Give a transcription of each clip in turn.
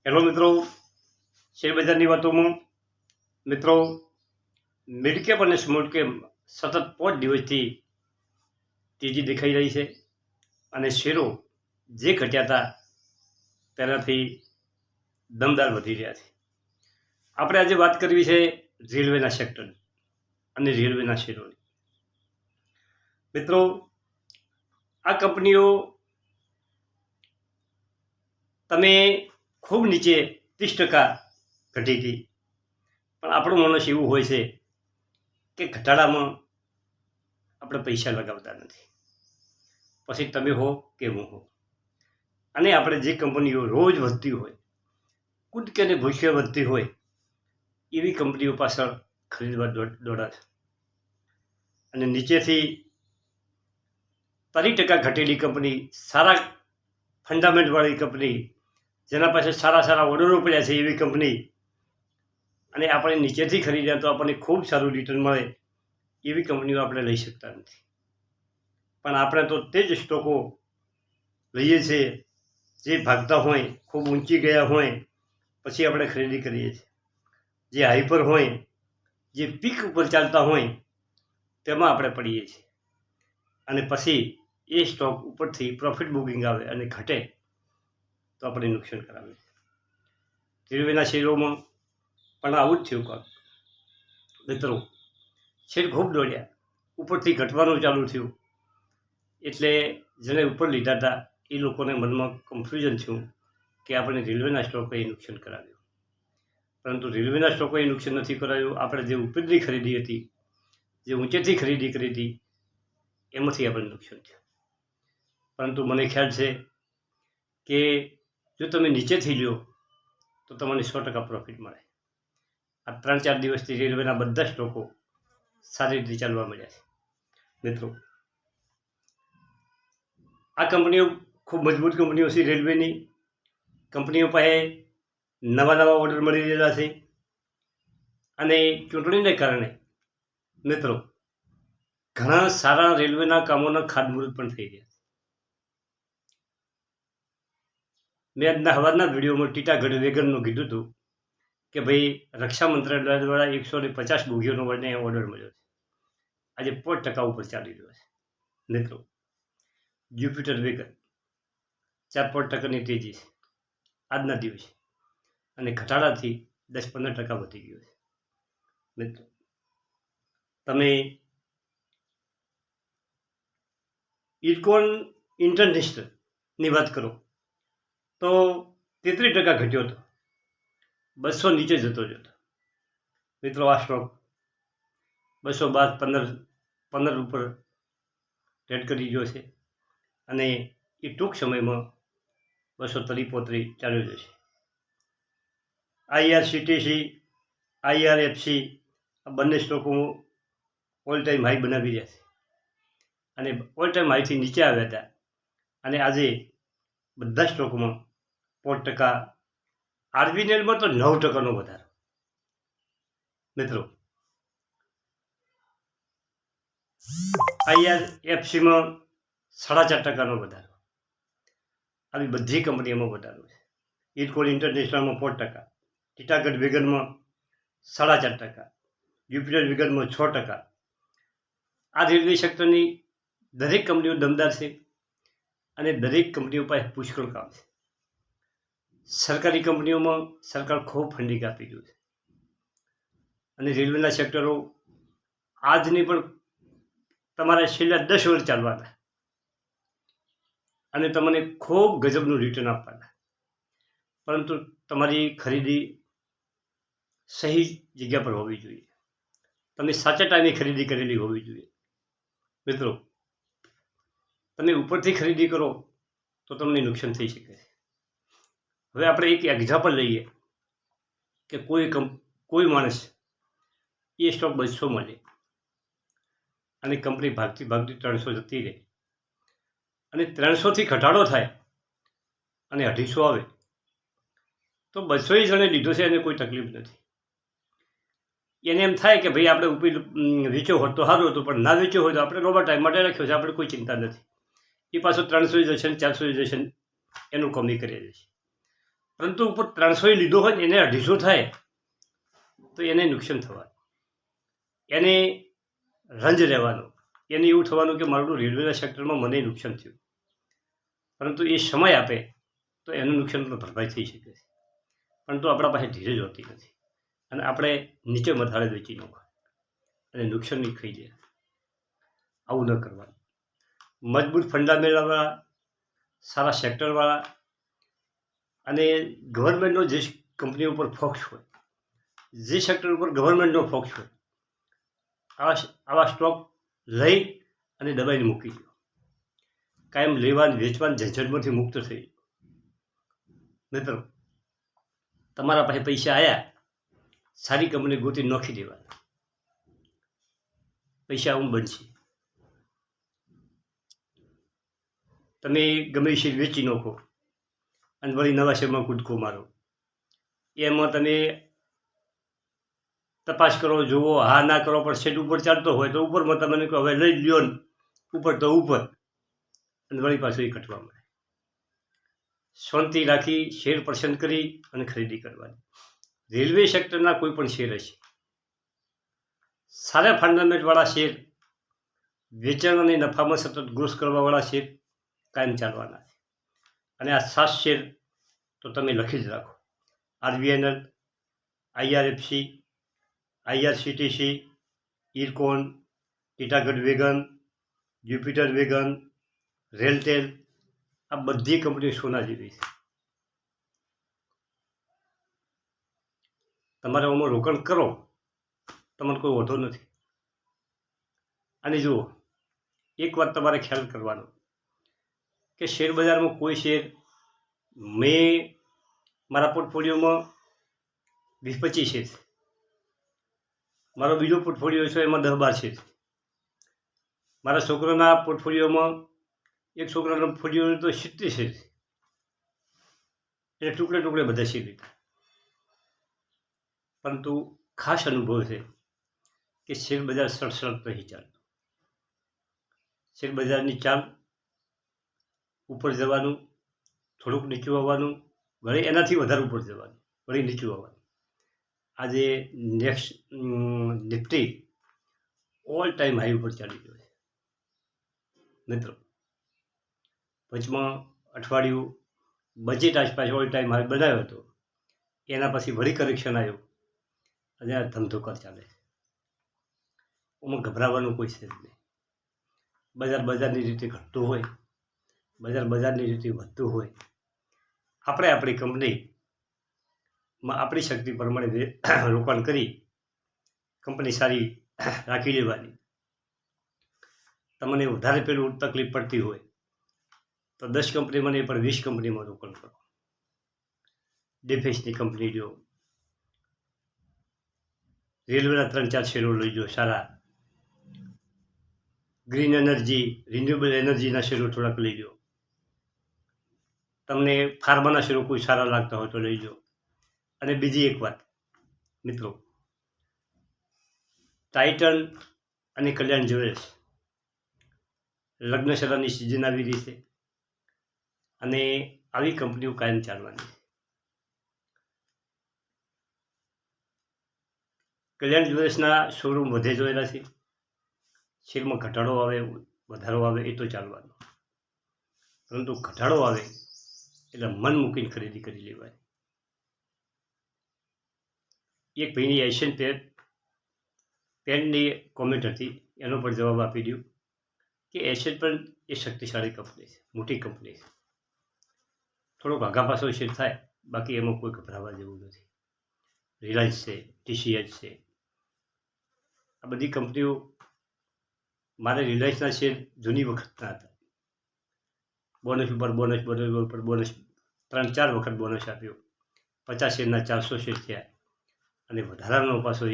Hello મિત્રો, શેરબજારની વાતોમાં મિત્રો મિડકેપ અને સ્મોલ કેપ સતત 5 દિવસથી તેજી દેખાઈ રહી છે અને શેરો જે ઘટ્યા હતા તેનાથી દમદાર વધી રહ્યા છે. આપણે આજે વાત કરવી છે રેલવેના સેક્ટરની અને રેલવેના શેરોની. મિત્રો, આ કંપનીઓ તમે ખૂબ નીચે 30% ઘટી હતી, પણ આપણું માનસ એવું હોય છે કે ઘટાડામાં આપણે પૈસા લગાવતા નથી. પછી તમે હો કે હું હો, અને આપણે જે કંપનીઓ રોજ વધતી હોય, કૂદકે ને ભૂસકે વધતી હોય એવી કંપનીઓ પાછળ ખરીદવા દોડા છે. અને નીચેથી 30% ઘટેલી કંપની, સારા ફંડામેન્ટવાળી કંપની, જેના પાસે સારા ઓર્ડરો પડ્યા છે એવી કંપની, અને આપણે નીચેથી ખરીદ્યા તો આપણને ખૂબ સારું રિટર્ન મળે એવી કંપનીઓ આપણે લઈ શકતા નથી. પણ આપણે તો તે જ સ્ટોકો લઈએ છીએ જે ભાગતા હોય, ખૂબ ઊંચી ગયા હોય પછી આપણે ખરીદી કરીએ છીએ. જે હાઈપર હોય, જે પીક ઉપર ચાલતા હોય તેમાં આપણે પડીએ છીએ, અને પછી એ સ્ટોક ઉપરથી પ્રોફિટ બુકિંગ આવે અને ઘટે તો આપણે નુકસાન કરાવે છે. રેલવેના શેરોમાં પણ આવું જ થયું. કાંક મિત્રો, શેર ખૂબ દોડ્યા, ઉપરથી ઘટવાનું ચાલુ થયું, એટલે જેને ઉપર લીધા હતા એ લોકોને મનમાં કન્ફ્યુઝન થયું કે આપણે રેલવેના સ્ટોકોએ નુકસાન કરાવ્યું. પરંતુ રેલવેના સ્ટોકોએ નુકસાન નથી કરાવ્યું. આપણે જે ઉપરની ખરીદી હતી, જે ઊંચેથી ખરીદી કરી હતી, એમાંથી આપણે નુકસાન થયું. પરંતુ મને ખ્યાલ છે કે જો તમે નીચેથી લ્યો તો તમને 100% પ્રોફિટ મળે. આ 3-4 દિવસથી રેલવેના બધા સ્ટોકો સારી રીતે ચાલવા મળ્યા છે. મિત્રો, આ કંપનીઓ ખૂબ મજબૂત કંપનીઓ છે. રેલવેની કંપનીઓ પાસે નવા ઓર્ડર મળી રહેલા છે, અને ચૂંટણીને કારણે મિત્રો ઘણા સારા રેલવેના કામોના ખાતમુહૂર્ત પણ થઈ રહ્યા છે. મેં આજના સવારના વિડીયોમાં ટીટાગઢ વેગનનું કીધું હતું કે ભાઈ રક્ષા મંત્રાલય દ્વારા 150 બોગીઓનો ઓર્ડર મળ્યો છે. આજે 5% ઉપર ચાલી રહ્યો છે. મિત્રો, જ્યુપિટર વેગન 4-5% તેજી છે આજના દિવસે, અને ઘટાડાથી 10-15% વધી ગયો છે. મિત્રો, તમે ઇરકોન ઇન્ટરનેશનલની વાત કરો તો 33% ઘટ્યો હતો, 200 નીચે જતો રહ્યો હતો. મિત્રો, આ સ્ટોક 212-15 ઉપર ટ્રેડ કરી ગયો છે, અને એ ટૂંક સમયમાં 230-35 ચાલ્યો જશે. IRCTC, IRFC આ બંને સ્ટોકો ઓલ ટાઈમ હાઈ બનાવી રહ્યા છે, અને ઓલ ટાઈમ હાઈથી નીચે આવ્યા હતા, અને આજે બધા સ્ટોકમાં 5%, આરબીએલમાં તો 9%નો વધારો. મિત્રો, IRFCમાં 4.5%નો વધારો. આવી બધી કંપનીઓમાં વધારો છે. ઇરકોન ઇન્ટરનેશનલમાં 5%, ટીટાગઢ વેગનમાં 4.5%, જ્યુપિટર વેગનમાં 6%. આ રેલવે સેક્ટરની દરેક કંપનીઓ દમદાર છે, અને દરેક કંપનીઓ પાસે પુષ્કળ કામ છે. સરકારી કંપનીઓમાં સરકાર ખૂબ ફંડિંગ આપી રહ્યું છે, અને રેલવેના સેક્ટરો આજની પણ તમારા છેલ્લા 10 વર્ષ ચાલવાના, અને તમને ખૂબ ગજબનું રિટર્ન આપવાના. પરંતુ તમારી ખરીદી સહી જગ્યા પર હોવી જોઈએ. તમે સાચા ટાઈમે ખરીદી કરેલી હોવી જોઈએ. મિત્રો, તમે ઉપરથી ખરીદી કરો તો તમને નુકસાન થઈ શકે છે. હવે આપણે એક એક્ઝામ્પલ લઈએ કે કોઈ માણસ એ સ્ટોક 200 મળે, અને કંપની ભાગતી 300 જતી રહે, અને 300થી ઘટાડો થાય અને 250 આવે તો 200 જણે લીધો છે, એને કોઈ તકલીફ નથી. એને એમ થાય કે ભાઈ આપણે ઉપર વેચ્યો હોત તો સારું હતું, પણ ના વેચ્યો હોય તો આપણે રોબા ટાઈમ માટે રાખ્યો છે, આપણે કોઈ ચિંતા નથી. એ પાછો 300 જશે ને 400 જશે, એનું કમી કરી જશે. પરંતુ ઉપર 300 લીધો હોય ને એને 250 થાય તો એને નુકસાન થવાનું, એને રંજ રહેવાનો, એને એવું થવાનું કે મારું રેલવેના સેક્ટરમાં મને નુકસાન થયું. પરંતુ એ સમય આપે તો એનું નુકસાન પણ ભરપાઈ થઈ શકે છે. પરંતુ આપણા પાસે ધીરજ હોતી નથી અને આપણે નીચે મથાળે વેચી નાખવા અને નુકસાનની ખાઈ જાય. આવું ન કરવાનું. મજબૂત ફંડામેન્ટલવાળા, સારા સેક્ટરવાળા અને ગવર્મેન્ટનો જે કંપની ઉપર ફોકસ હોય, જે સેક્ટર ઉપર ગવર્મેન્ટનો ફોકસ હોય, આવા સ્ટોક લઈ અને દબાઈને મૂકી દો. કાયમ લેવાની વેચવાની ઝંઝટમાંથી મુક્ત થઈ જાઓ. મિત્રો, તમારા પાસે પૈસા આવ્યા, સારી કંપની ગોતી નોખી દેવાના. પૈસા આવું બનશે. તમે ગમે એ શેર વેચી નાખો અને વળી નવા શેરમાં કૂદકો મારો. એમાં તમે તપાસ કરો, જુઓ, હા ના કરો, પણ શેર ઉપર ચાલતો હોય તો ઉપરમાં તમને કહો હવે લઈ લ્યો ને, ઉપર તો ઉપર, અને વળી પાછું એ કટવા મળે. શાંતિ રાખી શેર પસંદ કરી અને ખરીદી કરવાની. રેલવે સેક્ટરના કોઈ પણ શેર હશે, સારા ફંડામેન્ટવાળા શેર, વેચાણ અને નફામાં સતત ગ્રોથ કરવાવાળા શેર કાયમ ચાલવાના છે. અને આ 7 શેર તો તમે લખી જ રાખો: RVNL, IRFC, IRCTC, Ircon, Titagarh wagon, Jupiter wagon, RailTel. આ બધી કંપનીઓ સોના જેવી છે. તમારે આમાં રોકાણ કરો, તમને કોઈ વાંધો નથી. અને જુઓ, એક વાત તમારે ખ્યાલ કરવાનો કે શેર બજારમાં કોઈ શેર, મેં મારા પોર્ટફોલિયોમાં 20-25 શેર છે, મારો બીજો પોર્ટફોલિયો છે એમાં 10-12 શેર છે, મારા છોકરાના પોર્ટફોલિયોમાં એક છોકરાનો પોર્ટફોલિયો તો 70 શેર છે. એટલે ટુકડે ટુકડે બધા શેર લીધા. પરંતુ ખાસ અનુભવ છે કે શેર બજાર સડસડ નહીં ચાલતું. શેર બજારની ચાલ ઉપર જવાનું, થોડુંક નીચું આવવાનું, વળી એનાથી વધારે ઉપર જવાનું, વળી નીચું આવવાનું. આજે નિફ્ટી ઓલ ટાઈમ હાઈ ઉપર ચાલી ગયો છે. મિત્રો, વચમાં અઠવાડિયું બજેટ આસપાસ ઓલ ટાઈમ હાઈ બનાવ્યો હતો, એના પછી વળી કરેક્શન આવ્યું અને આ ધમધોકાર ચાલે છે. એમાં ગભરાવાનું કોઈ છે જ નહીં. બજાર બજારની રીતે ઘટતું હોય, બજાર બજારની રીતે વધતું હોય. આપણે આપણી કંપનીમાં આપણી શક્તિ પ્રમાણે રોકાણ કરી કંપની સારી રાખી લેવાની. તમને વધારે પેલું તકલીફ પડતી હોય તો 10 કંપનીમાં નહીં પણ 20 કંપનીમાં રોકાણ કરો. ડિફેન્સની કંપની લો, રેલવેના 3-4 શેરો લઈ લો સારા, ગ્રીન એનર્જી, રિન્યુએબલ એનર્જીના શેરો થોડાક લઈ લો. તમને ફાર્માના શેરો કોઈ સારા લાગતા હોય તો લઈ લો. અને બીજી એક વાત મિત્રો, ટાઇટન અને કલ્યાણ જ્વેલર્સ, લગ્ન સરાની સિઝન આવી રહી છે અને આવી કંપનીઓ કાયમ ચાલવાની છે. કલ્યાણ જ્વેલર્સના શોરૂમ વધે જોયેલા છે. શેરમાં ઘટાડો આવે, વધારો આવે એ તો ચાલવાનું, પરંતુ ઘટાડો આવે એટલે મન મૂકીને ખરીદી કરી લેવાય. એક ભાઈની એશિયન પેન્ટની કોમેન્ટ હતી, એનો પણ જવાબ આપી દઉં કે એશિયન પેન્ટ એ શક્તિશાળી કંપની છે, મોટી કંપની છે. થોડોક આગા પાછો શેર થાય, બાકી એમાં કોઈ ગભરાવા જેવું નથી. રિલાયન્સ છે, TCS છે, આ બધી કંપનીઓ, મારે રિલાયન્સના શેર જૂની વખતના હતા. બોનસ ઉપર બોનસ, બોનસ ઉપર બોનસ, 3-4 વખત બોનસ આપ્યો. 50 શેરના 400 શેર થયા અને વધારાનો પાછો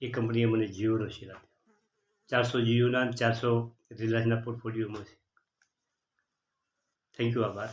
એક કંપનીએ મને જીઓનો શેર આપ્યો. 400 જીઓના, 400 રિલાયન્સના પોર્ટફોલિયોમાં છે. થેન્ક યુ, આભાર.